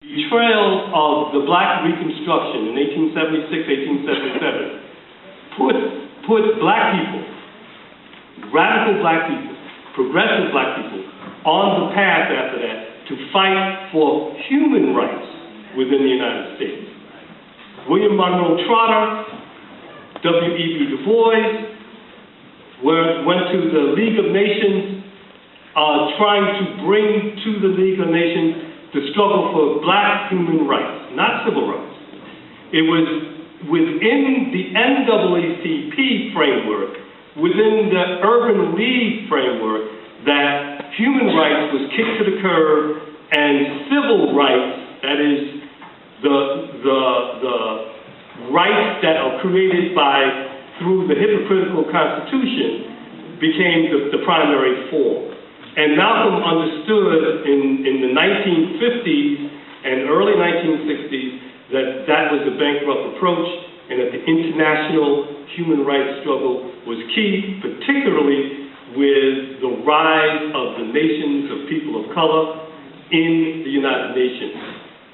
Betrayal of the black Reconstruction in 1876, 1877 put black people, radical black people, progressive black people, on the path after that to fight for human rights within the United States. William Monroe Trotter, W.E.B. Du Bois went to the League of Nations, trying to bring to the League of Nations the struggle for black human rights, not civil rights. It was within the NAACP framework, within the Urban League framework, that human rights was kicked to the curb and civil rights, that is, the rights that are created through the hypocritical Constitution, became the primary form. And Malcolm understood in the 1950s and early 1960s that was a bankrupt approach, and that the international human rights struggle was key, particularly with the rise of the nations of people of color in the United Nations.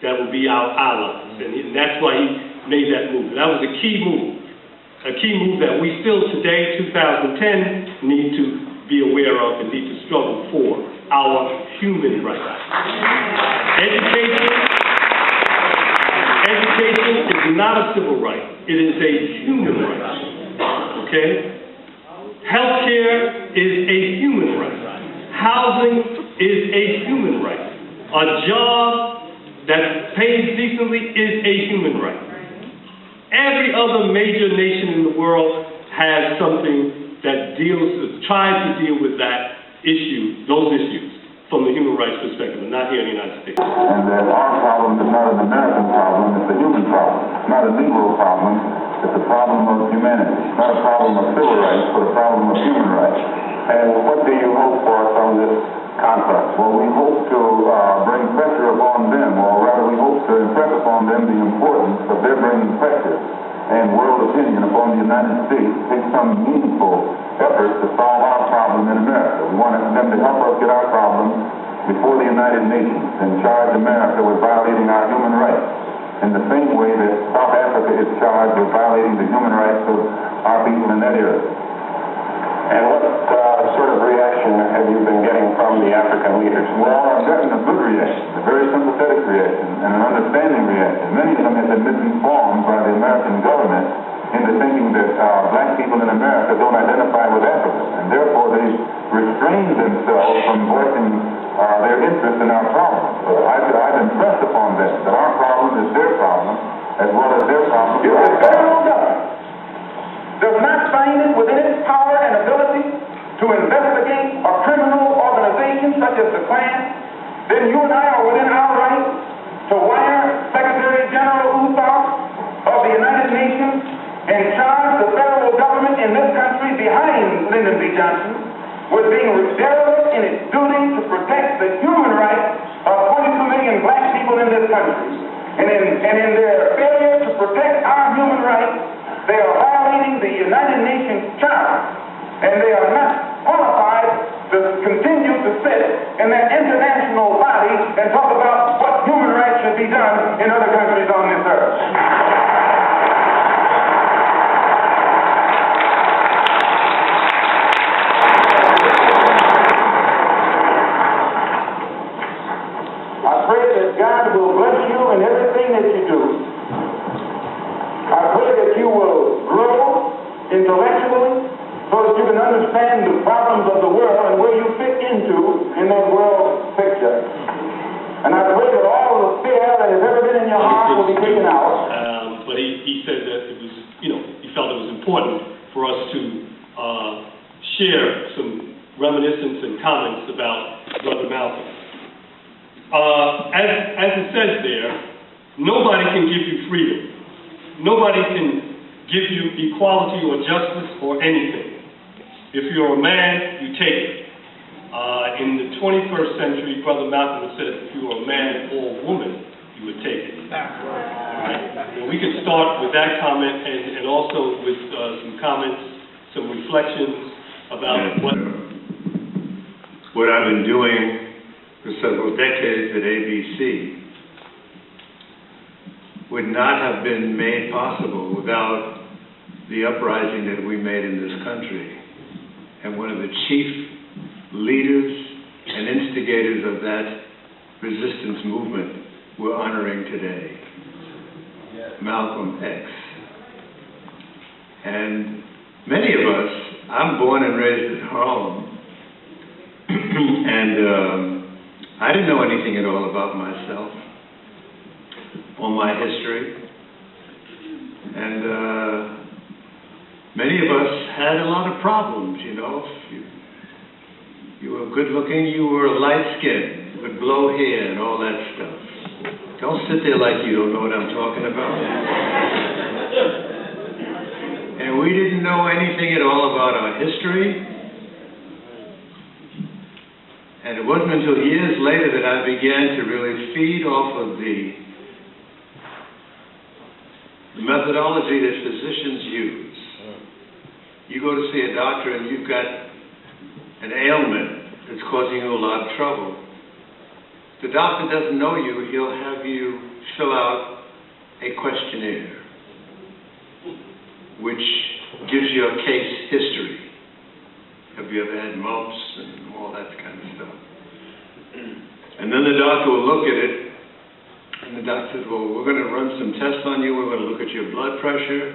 That would be our allies, and that's why he made that move. That was a key move that we still today, 2010, need to be aware of and need to struggle for our human rights. Education is not a civil right. It is a human right. Okay? Healthcare is a human right. Housing is a human right. A job that pays decently is a human right. Every other major nation in the world has something that tries to deal with those issues from the human rights perspective, and not here in the United States. And that our problem is not an American problem, it's a human problem. It's not a Negro problem, it's a problem of humanity. It's not a problem of civil rights, but a problem of human rights. And what do you hope for from this conference? Well, we hope to bring pressure upon them, or rather we hope to impress upon them the importance of their bringing pressure and world opinion upon the United States, take some meaningful efforts to solve our problem in America. We want them to help us get our problem before the United Nations and charge America with violating our human rights in the same way that South Africa is charged with violating the human rights of our people in that area. And what sort of reaction have you been getting from the African leaders? Well, I'm getting a good reaction, a very sympathetic reaction, and an understanding reaction. Many of them have been misinformed by the American government into thinking that black people in America don't identify with Africa, and therefore they restrain themselves from voicing their interest in our problem. So I've impressed upon them that our problem is their problem, as well as their problem. If the federal government does not find it within its power and ability to investigate a criminal organization such as the Klan, then you and I are within our right to wire Secretary General Uthoff of the United Nations and charge the federal government in this country behind Lyndon B. Johnson with being derelict in its duty to protect the human rights of 22 million black people in this country. And in their failure to protect our human rights, they are violating the United Nations Charter, and they are not qualified to continue to sit in that international body and talk about what human rights should be done in other countries on this earth. I pray that God will bless you in everything that you do. I pray that you will grow intellectually so that you can understand the problems of the world and where you fit into in that world picture. And I pray that all the fear that has ever been in your heart will be taken out. But he said that it was, he felt it was important for us to share some reminiscence and comments about Brother Malcolm. As it says there, nobody can give you freedom. Nobody can give you equality or justice or anything. If you're a man, you take it. In the 21st century, Brother Malcolm said, if you were a man or a woman, you would take it. All right? Well, we can start with that comment and also with some comments, some reflections about what I've been doing for several decades at ABC would not have been made possible without the uprising that we made in this country. And one of the chief leaders and instigators of that resistance movement we're honoring today, Malcolm X. And many of us, I'm born and raised in Harlem, and I didn't know anything at all about myself or my history. And many of us had a lot of problems, you know. You were good looking, you were light-skinned, with blow hair and all that stuff. Don't sit there like you don't know what I'm talking about. And we didn't know anything at all about our history. And it wasn't until years later that I began to really feed off of the methodology that physicians use. You go to see a doctor and you've got an ailment that's causing you a lot of trouble. If the doctor doesn't know you, he'll have you fill out a questionnaire which gives you a case history. Have you ever had mumps and all that kind of stuff? And then the doctor will look at it, and the doctor says, well, we're going to run some tests on you, we're going to look at your blood pressure,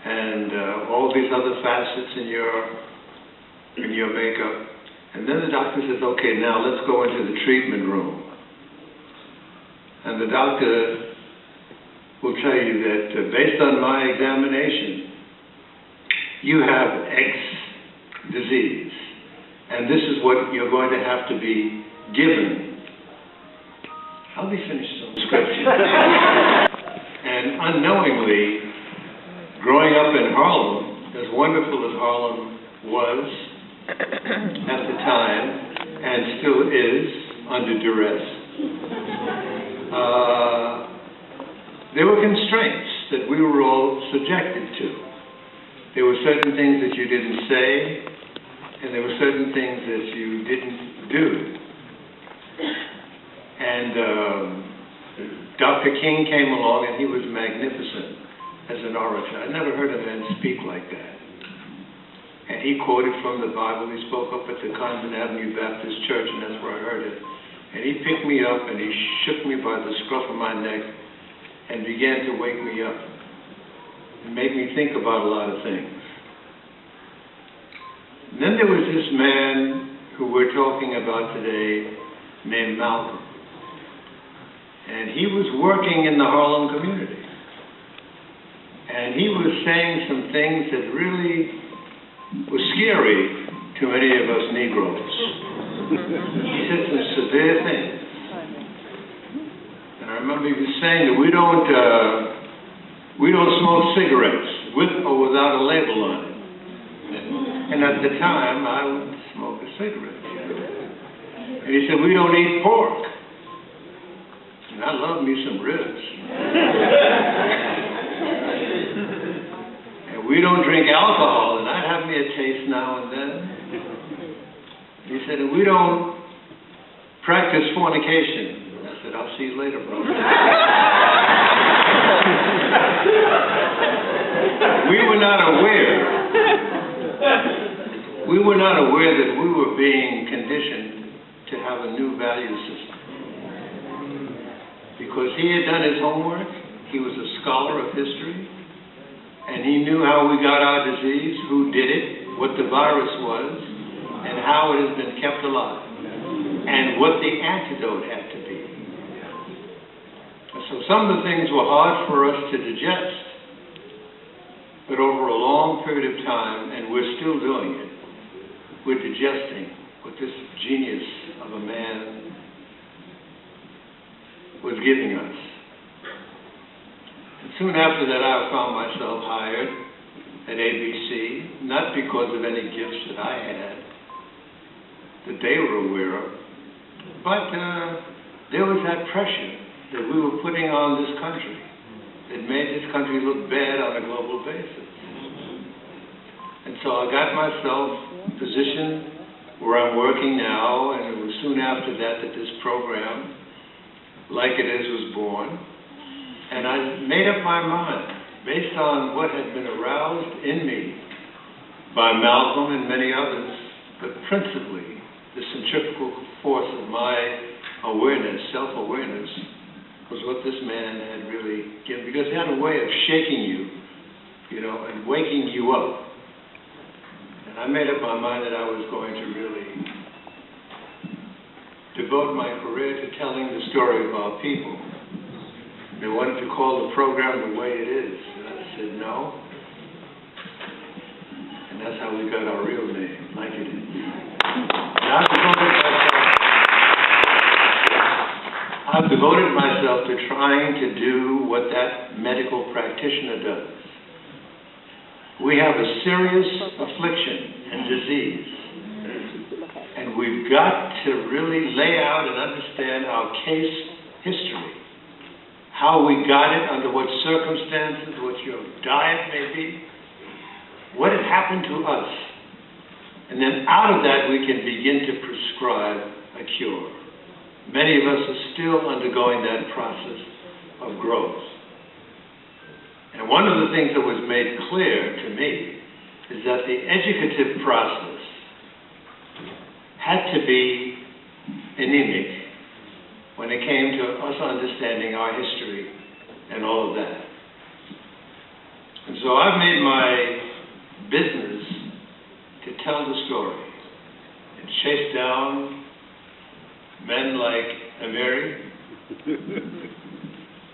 and all these other facets in your makeup. And then the doctor says, okay, now let's go into the treatment room. And the doctor will tell you that based on my examination, you have X disease. And this is what you're going to have to be given. I'll be finished some scripture. And unknowingly, growing up in Harlem, as wonderful as Harlem was at the time, and still is under duress, there were constraints that we were all subjected to. There were certain things that you didn't say, and there were certain things that you didn't do. And Dr. King came along, and he was magnificent as an orator. I never heard a man speak like that. And he quoted from the Bible. He spoke up at the Convent Avenue Baptist Church, and that's where I heard it. And he picked me up, and he shook me by the scruff of my neck and began to wake me up and made me think about a lot of things. And then there was this man who we're talking about today named Malcolm. And he was working in the Harlem community. And he was saying some things that really were scary to many of us Negroes. He said some severe things. And I remember he was saying that we don't smoke cigarettes with or without a label on it. And at the time, I would smoke a cigarette. And he said, we don't eat pork. And I love me some ribs. And we don't drink alcohol, and I'd have me a taste now and then. He said, and we don't practice fornication. I said, I'll see you later, brother. We were not aware that we were being conditioned to have a new value system. Because he had done his homework, he was a scholar of history, and he knew how we got our disease, who did it, what the virus was, and how it has been kept alive, and what the antidote had to be. So some of the things were hard for us to digest, but over a long period of time, and we're still doing it, we're digesting what this genius of a man was giving us. And soon after that, I found myself hired at ABC, not because of any gifts that I had, that they were aware of, but there was that pressure that we were putting on this country. It made this country look bad on a global basis. And so I got myself positioned where I'm working now, and it was soon after that that this program, Like It Is, was born. And I made up my mind, based on what had been aroused in me by Malcolm and many others, but principally the centrifugal force of my awareness, self-awareness, was what this man had really given, because he had a way of shaking you, and waking you up. And I made up my mind that I was going to really devote my career to telling the story of our people. They wanted to call the program The Way It Is, and I said no. And that's how we got our real name, Like It Is. I've devoted myself to trying to do what that medical practitioner does. We have a serious affliction and disease, and we've got to really lay out and understand our case history, how we got it, under what circumstances, what your diet may be, what had happened to us. And then out of that, we can begin to prescribe a cure. Many of us are still undergoing that process of growth. And one of the things that was made clear to me is that the educative process had to be anemic when it came to us understanding our history and all of that. And so I've made my business to tell the story and chase down men like Amiri,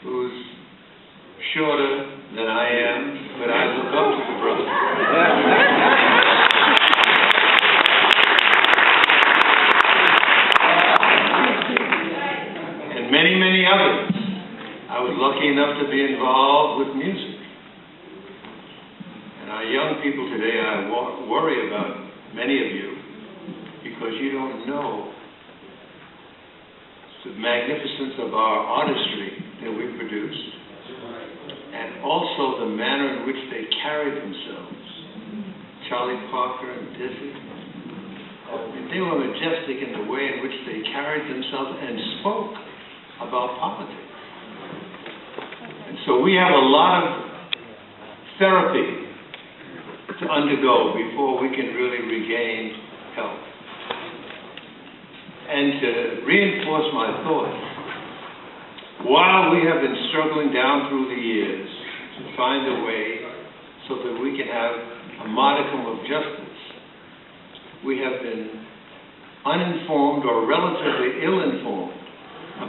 who's shorter than I am, but I look up to the brother. And many, many others. I was lucky enough to be involved with music. And our young people today, I worry about many of you, because you don't know the magnificence of our artistry that we produced, and also the manner in which they carried themselves. Charlie Parker and Dizzy. And they were majestic in the way in which they carried themselves and spoke about politics. And so we have a lot of therapy to undergo before we can really regain health. And to reinforce my thoughts, while we have been struggling down through the years to find a way so that we can have a modicum of justice, we have been uninformed or relatively ill-informed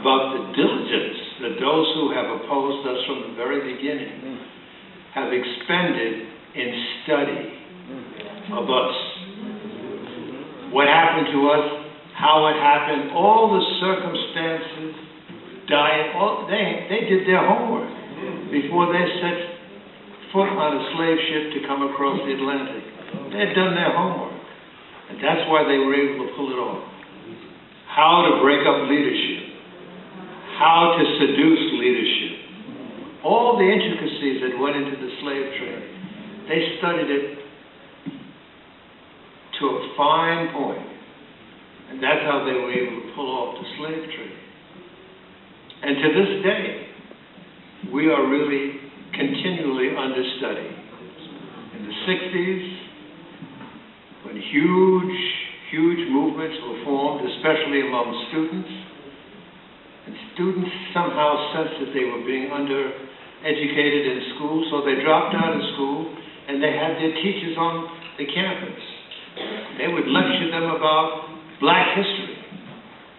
about the diligence that those who have opposed us from the very beginning have expended in study of us. What happened to us, how it happened, all the circumstances, diet, they did their homework before they set foot on a slave ship to come across the Atlantic. They had done their homework, and that's why they were able to pull it off. How to break up leadership, how to seduce leadership, all the intricacies that went into the slave trade, they studied it to a fine point. And that's how they were able to pull off the slave trade. And to this day, we are really continually understudy. In the 60s, when huge movements were formed, especially among students, and students somehow sensed that they were being undereducated in school, so they dropped out of school, and they had their teachers on the campus. They would lecture them about Black history,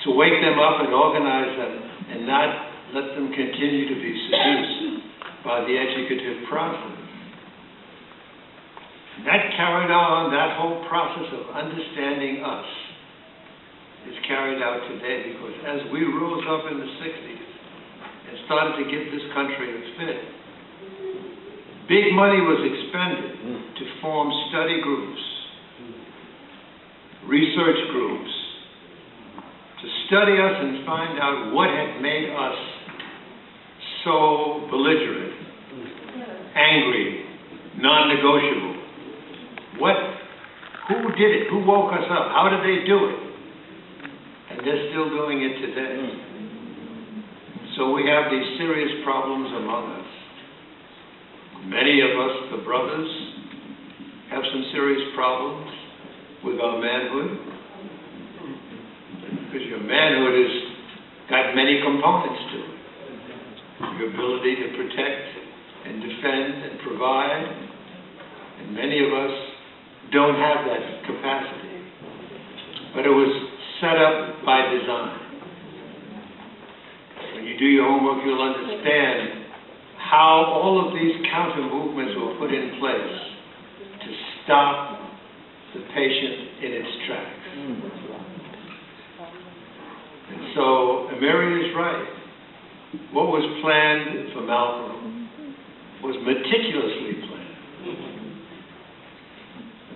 to wake them up and organize them and not let them continue to be seduced by the educative process. That carried on, that whole process of understanding us is carried out today, because as we rose up in the 60s and started to get this country its fit, big money was expended to form study groups, research groups, to study us and find out what had made us so belligerent, angry, non-negotiable. Who did it? Who woke us up? How did they do it? And they're still doing it today. So we have these serious problems among us. Many of us, the brothers, have some serious problems with our manhood, because your manhood has got many components to it. Your ability to protect and defend and provide, and many of us don't have that capacity. But it was set up by design. When you do your homework, you'll understand how all of these counter movements were put in place to stop the patient in its tracks. And so Mary is right. What was planned for Malcolm was meticulously planned.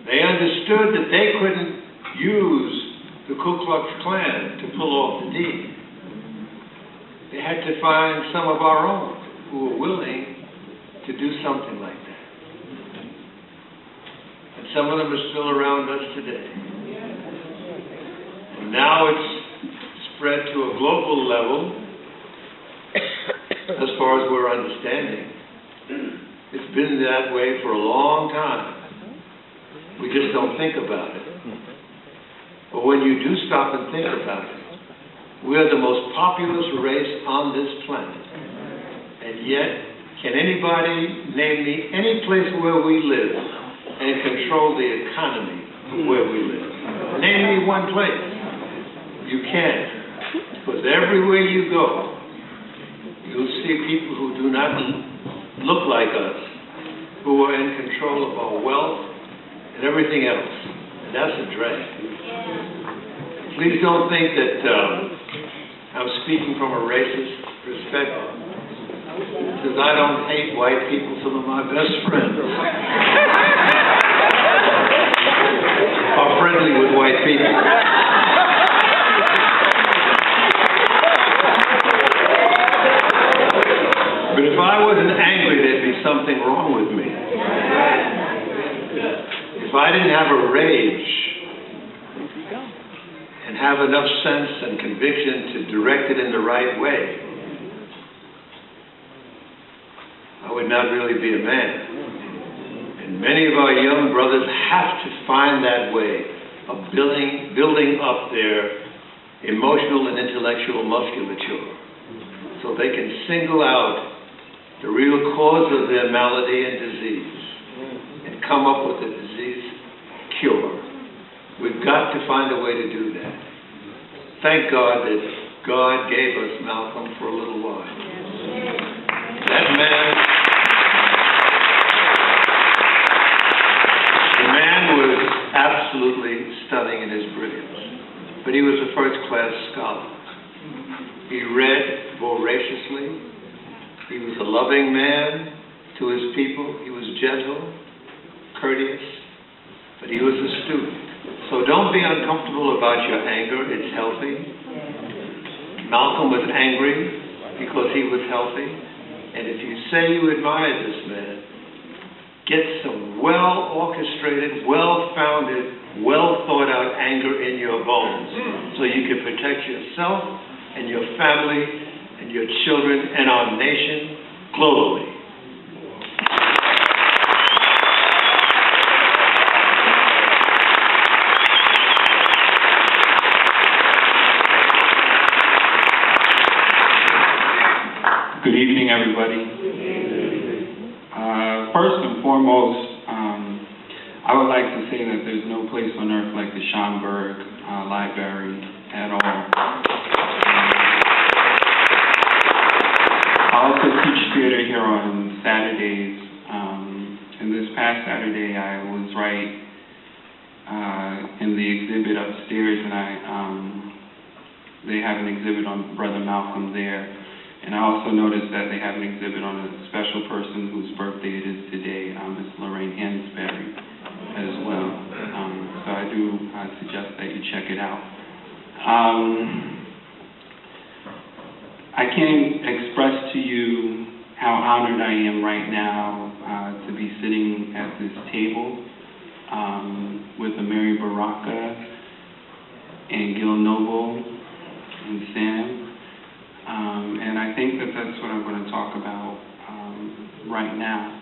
They understood that they couldn't use the Ku Klux Klan to pull off the deed. They had to find some of our own who were willing to do something like that. And some of them are still around us today. And now it's spread to a global level, as far as we're understanding. It's been that way for a long time. We just don't think about it. But when you do stop and think about it, we're the most populous race on this planet. And yet, can anybody name me any place where we live and control the economy of where we live? Name me one place. You can't. Because everywhere you go, you'll see people who do not look like us, who are in control of our wealth and everything else. And that's a drag. Please don't think that I'm speaking from a racist perspective, because I don't hate white people, some of my best friends are friendly with white people. But if I wasn't angry, there'd be something wrong with me. If I didn't have a rage and have enough sense and conviction to direct it in the right way, I would not really be a man. And many of our young brothers have to find that way of building up their emotional and intellectual musculature so they can single out the real cause of their malady and disease and come up with a disease cure. We've got to find a way to do that. Thank God that God gave us Malcolm for a little while. That man, the man was absolutely stunning in his brilliance, but he was a first-class scholar. He read voraciously. He was a loving man to his people. He was gentle, courteous, but he was a student. So don't be uncomfortable about your anger. It's healthy. Malcolm was angry because he was healthy. And if you say you admire this man, get some well-orchestrated, well-founded, well-thought-out anger in your bones so you can protect yourself and your family and your children and our nation globally. Good evening, everybody. First and foremost, I would like to say that there's no place on earth like the Schomburg Library at all. I also teach theater here on Saturdays, and this past Saturday I was right in the exhibit upstairs, and I they have an exhibit on Brother Malcolm there. And I also noticed that they have an exhibit on a special person whose birthday it is today, Miss Lorraine Hansberry, as well. So I do suggest that you check it out. I can't express to you how honored I am right now to be sitting at this table with Mary Baraka and Gil Noble and Sam. And I think that that's what I'm going to talk about right now.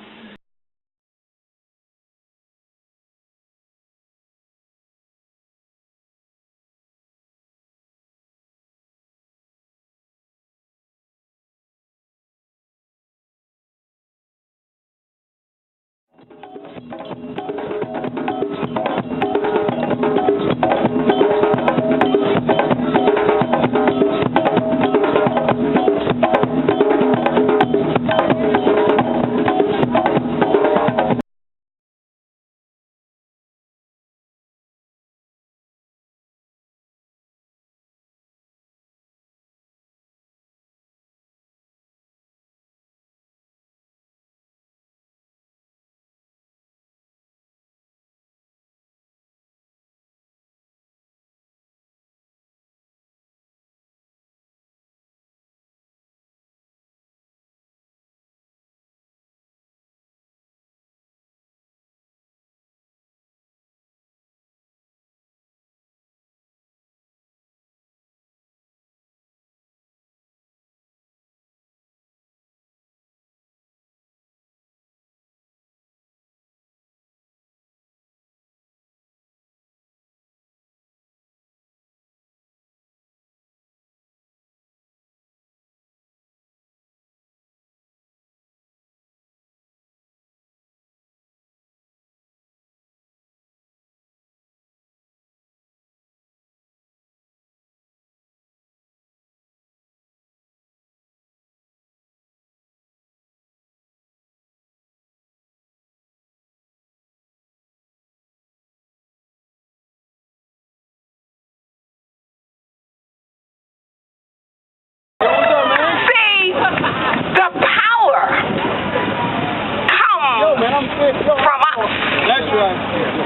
From us. That's right.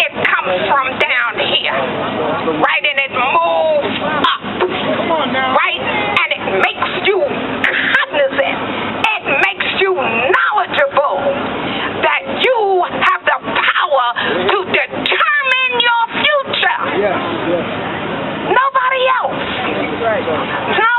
It comes from down here, right, and it moves up, right, and it makes you cognizant. It makes you knowledgeable that you have the power to determine your future. Yes. Nobody else. Right. No